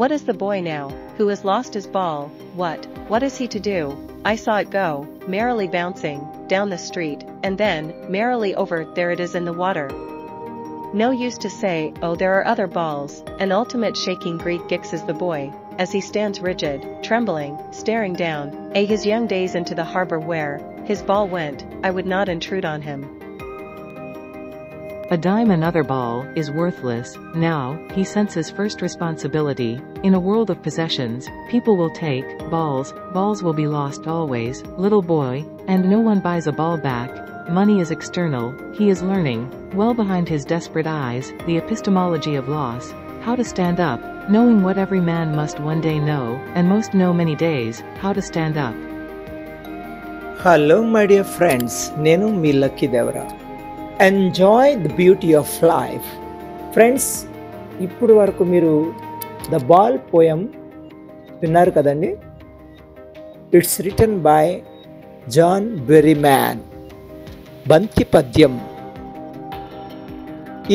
What is the boy now, who has lost his ball? What is he to do? I saw it go, merrily bouncing, down the street, and then, merrily over, there it is in the water. No use to say, oh there are other balls, an ultimate shaking Greek gixes the boy, as he stands rigid, trembling, staring down, his young days into the harbor where, his ball went. I would not intrude on him. A dime another ball is worthless. Now, he senses first responsibility. In a world of possessions, people will take balls will be lost always, little boy, and no one buys a ball back. Money is external, he is learning, well behind his desperate eyes, the epistemology of loss, how to stand up, knowing what every man must one day know, and most know many days, how to stand up. Hello my dear friends, nenu mee Lucky Devara. Enjoy the beauty of life. Friends, ఇప్పుడు వరకు మీరు the ball poem విన్నారు కదండి. It's written by John Berryman. బంతి పద్యం.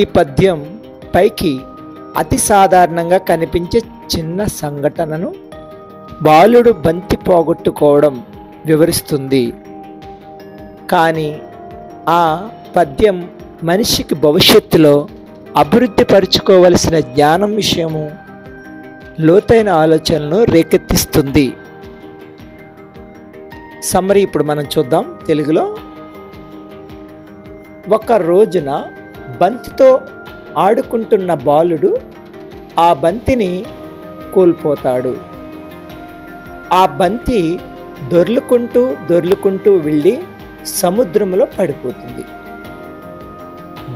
ఈ పద్యం పైకి అతి సాధారణంగా కనిపించే చిన్న సంఘటనను బాలుడు బంతి పోగొట్టుకోవడం వివరిస్తుంది. కానీ ఆ పద్యం మనిషికి భవిష్యత్తులో అభివృద్ధి పరుచుకోవలసిన జ్ఞానం విషయము లోతైన ఆలోచనలను రేకెత్తిస్తుంది. సమ్మరీ ఇప్పుడు మనం చూద్దాం తెలుగులో. ఒక రోజున బంతితో ఆడుకుంటున్న బాలుడు ఆ బంతిని కోల్పోతాడు. ఆ బంతి దొర్లుకుంటూ వెళ్ళి సముద్రంలో పడిపోతుంది.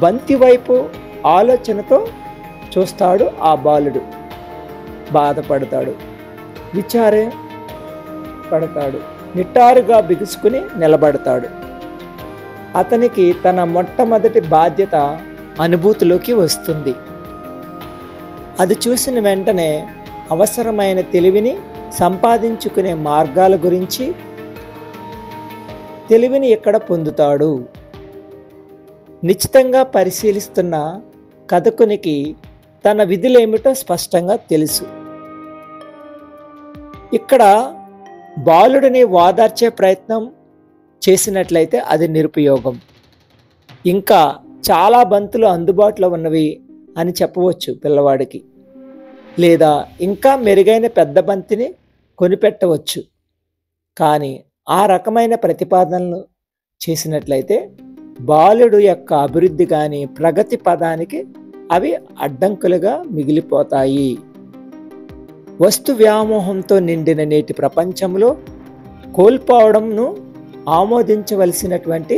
బంతి వైపు ఆలోచనతో చూస్తాడు ఆ బాలుడు. బాధపడతాడు, పడతాడు, నిటారుగా బిగుసుకుని నిలబడతాడు. అతనికి తన మొట్టమొదటి బాధ్యత అనుభూతిలోకి వస్తుంది. అది చూసిన వెంటనే అవసరమైన తెలివిని సంపాదించుకునే మార్గాల గురించి తెలివిని ఎక్కడ పొందుతాడు. నిశ్చితంగా పరిశీలిస్తున్న కథకునికి తన విధులేమిటో స్పష్టంగా తెలుసు. ఇక్కడ బాలుడిని వాదార్చే ప్రయత్నం చేసినట్లయితే అది నిరుపయోగం. ఇంకా చాలా బంతులు అందుబాటులో ఉన్నవి అని చెప్పవచ్చు పిల్లవాడికి, లేదా ఇంకా మెరుగైన పెద్ద బంతిని కొనిపెట్టవచ్చు. కానీ ఆ రకమైన ప్రతిపాదనలు చేసినట్లయితే బాలుడు యొక్క అభివృద్ధి కానీ ప్రగతి పదానికి అవి అడ్డంకులుగా మిగిలిపోతాయి. వస్తు వ్యామోహంతో నిండిన నేటి ప్రపంచంలో కోల్పోవడంను ఆమోదించవలసినటువంటి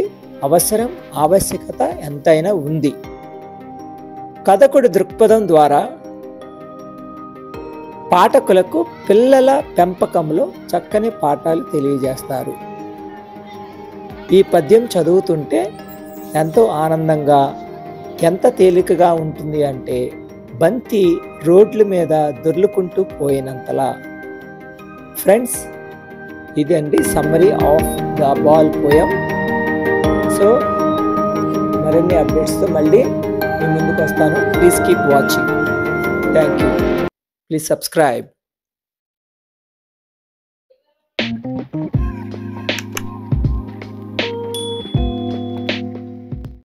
ఆవశ్యకత ఎంతైనా ఉంది. కథకుడి దృక్పథం ద్వారా పాఠకులకు పిల్లల పెంపకంలో చక్కని పాఠాలు తెలియజేస్తారు. ఈ పద్యం చదువుతుంటే ఎంతో ఆనందంగా, ఎంత తేలికగా ఉంటుంది అంటే బంతి రోడ్ల మీద దొర్లుకుంటూ పోయినంతలా. ఫ్రెండ్స్, ఇదండి summary of the ball poem. So మరిన్ని అప్డేట్స్తో మళ్ళీ మీ ముందుకు వస్తాను. Please keep watching. Thank you. Please subscribe.